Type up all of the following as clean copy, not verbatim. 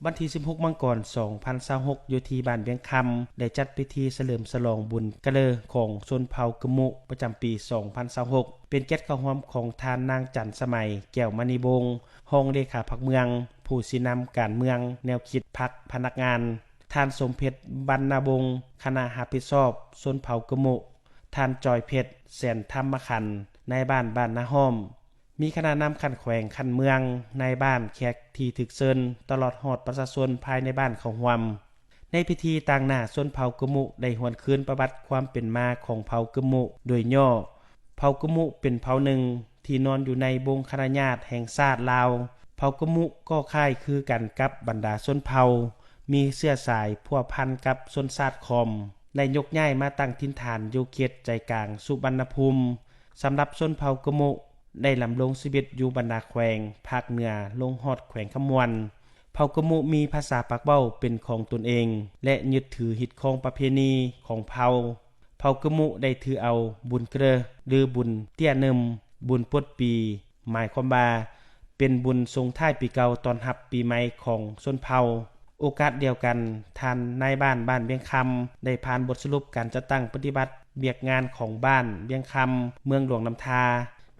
วันที่16มังกร2026อยู่ที่บ้านเวียงคำได้จัดพิธีเฉลิมฉลองบุญกะเลอของชนเผ่ากะมุประจำปี2026เป็นเกียรติเข้าร่วมของทานนางจันสมัยแก้วมณีวงศ์รองเลขาพรรคเมืองผู้สินำการเมืองแนวคิดพรรคพนักงานท่านสมเพชรบรรณวงศ์คณะรับผิดชอบชนเผ่ากะมุท่านจอยเพชรแสนธรรมขันธ์ในบ้านนาห้อมมีคณะนำคันแขวงคันเมืองในบ้านแขกที่ถึกเชิญตลอดฮอดประชาชนภายในบ้านเขาหวมในพิธีต่างหน้าชนเผ่ากะมุได้หวนคืนประวัติความเป็นมาของเผ่ากะมุโดยย่อเผ่ากะมุเป็นเผ่าหนึ่งที่นอนอยู่ในวงคณะญาติแห่งชาติลาวเผ่ากะมุก็คล้ายคือกันกับบรรดาชนเผ่ามีเสื้อสายพัวพันกับชนชาติคอมได้ยกย้ายมาตั้งถิ่นฐานอยู่เขตใจกลางสุวรรณภูมิสำหรับชนเผ่ากะมุได้ลำลงชีวิตอยู่บรรดาแขวงภาคเหนือลงฮอดแขวงขมวนเผ่ากะมุมีภาษาปากเว้าเป็นของตนเองและยึดถือหิดของประเพณีของเผ่ากะมุได้ถือเอาบุญเกรอหรือบุญเตี้ยนึมบุญปดปีหมายความว่าเป็นบุญส่งท้ายปีเก่าตอนรับปีใหม่ของชนเผ่าโอกาสเดียวกันท่านนายบ้านเวียงคำได้ผ่านบทสรุปการจัดตั้งปฏิบัติเวียกงานของบ้านเวียงคำเมืองหลวงน้ำทา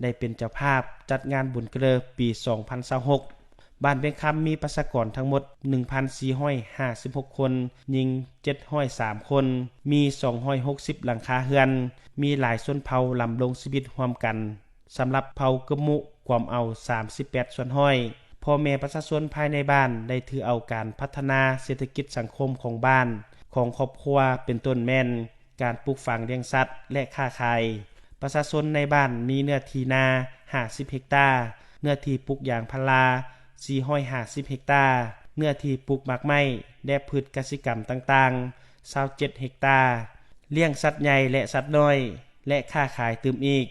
ได้เป็นเจ้าภาพจัดงานบุญเกลือปี2026บ้านเวียงคำมีประชากรทั้งหมด 1,456 คนหญิง703 คนมี260หลังคาเรือนมีหลายชนเผ่าลำลงชีวิตร่วมกันสำหรับเผ่ากะมุความเอา38ส่วนห้อยพ่อแม่ประชาชนภายในบ้านได้ถือเอาการพัฒนาเศรษฐกิจสังคมของบ้านของครอบครัวเป็นต้นแม่นการปลูกฝังเลี้ยงสัตว์และค้าขายประชาชนในบ้านมีเนื้อที่นา50เฮกตาร์เนื้อที่ปลูกยางพารา450เฮกตาร์เนื้อที่ปลูกหมากไม้และพืชกสิกรรมต่างๆ27เฮกตาร์เลี้ยงสัตว์ใหญ่และสัตว์น้อยและค้าขายตื่มอีก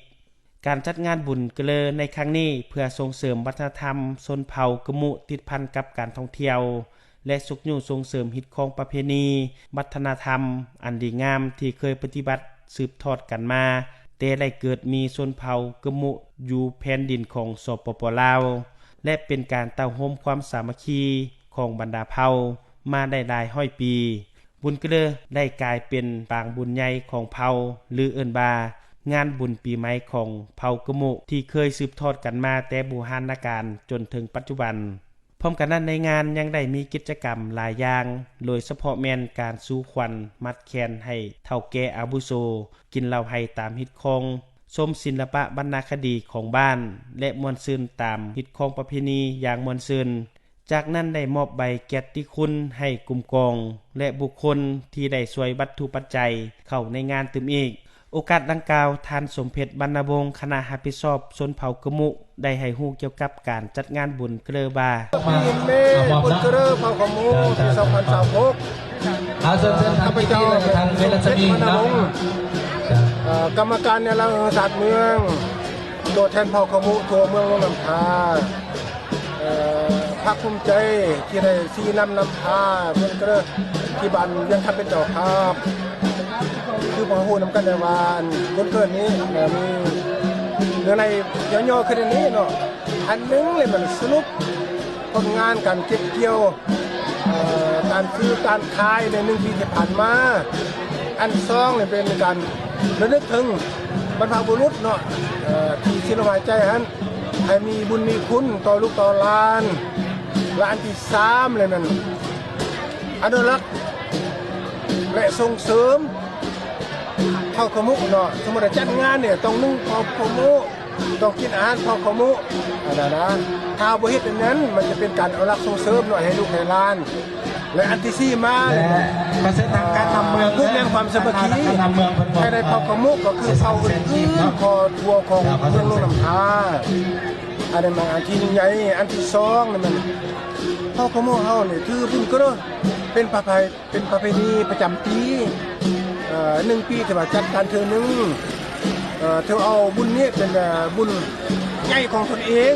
การจัดงานบุญกะเลอในครั้งนี้เพื่อส่งเสริมวัฒนธรรมชนเผ่ากะมุติดพันกับการท่องเที่ยวและสุขอยู่ส่งเสริมหิตของประเพณีวัฒนธรรมอันดีงามที่เคยปฏิบัติสืบทอดกันมาแต่ได้เกิดมีชนเผ่ากะมุอยู่แผ่นดินของสปป.ลาวและเป็นการเต้าโฮมความสามัคคีของบรรดาเผ่ามาได้หลายร้อยปีบุญกะเลอได้กลายเป็นปางบุญใหญ่ของเผ่าหรือเอิ้นว่างานบุญปีใหม่ของเผ่ากะมุที่เคยสืบทอดกันมาแต่โบราณกาลจนถึงปัจจุบันพร้อมกันนั้นในงานยังได้มีกิจกรรมหลายอย่างโดยเฉพาะแม่นการสู้ควันมัดแขนให้เฒ่าแก่อาวุโสกินเหล้าให้ตามฮิตของชมศิลปะบรรณคดีของบ้านและมวลซื่นตามฮิตของประเพณีอย่างมวลซื่นจากนั้นได้มอบใบเกียรติคุณให้กลุ่มกองและบุคคลที่ได้ช่วยวัตถุปัจจัยเข้าในงานตึมอีกโอกาสดังกล่าวท่านสมเพชรบรรณวงศ์คณะรับผิดชอบชนเผ่ากะมุได้ให้ฮู้เกี่ยวกับการจัดงานบุญเกลือบ่าบุญเกลือเผ่ากะมุปี2026ข้าพเจ้าทางเวลาสมีกรรมการในรัฐศาสตร์เมืองตัวแทนเผ่ากะมุทั่วเมืองน้ำทาภาคภูมิใจที่ได้ชี้นำพาบุญเกลือที่บ้านยังทำเป็นเจ้าภาพคือพอฮู้นำกันได้ว่าบุญเกิดนี้มีเรื่องในย่อๆขึ้นนี้เนาะอันนึงเลยมันสรุปผลงานการเก็บเกี่ยวการซื้อการขายใน1ปีที่ผ่านมาอัน2นี่เป็นการระลึกถึงบรรพบุรุษเนาะที่สิ้นลมหายใจหันให้มีบุญมีคุณต่อลูกต่อหลานและอันที่3เลยนั่นอนุรักษ์และส่งเสริมเผ่ากะมุเนาะสมมุติจัดงานเนี่ยต้องนึ่งเผ่ากะมุต้องกินอาหารเผ่ากะมุนะถ้าบ่เฮ็ดอย่างนั้นมันจะเป็นการอนุรักษ์ส่งเสริมหน่อยให้ลูกให้หลานและอันที่4มาประเสริฐทางการนำเมืองเพื่อเรื่องความสามัคคีให้ได้เผ่ากะมุก็คือเผ่าอื่นๆพอทั่วของเมืองน้ำทาอันนั้นอันที่ใหญ่อันที่2นี่มันเผ่ากะมุเฮานี่ถือบุญเกลือเป็นประเพณีประจำปี1ปีที่ว่าจัดการเทื่อนึงเธอเอาบุญนี้เป็นบุญใหญ่ของตนเอง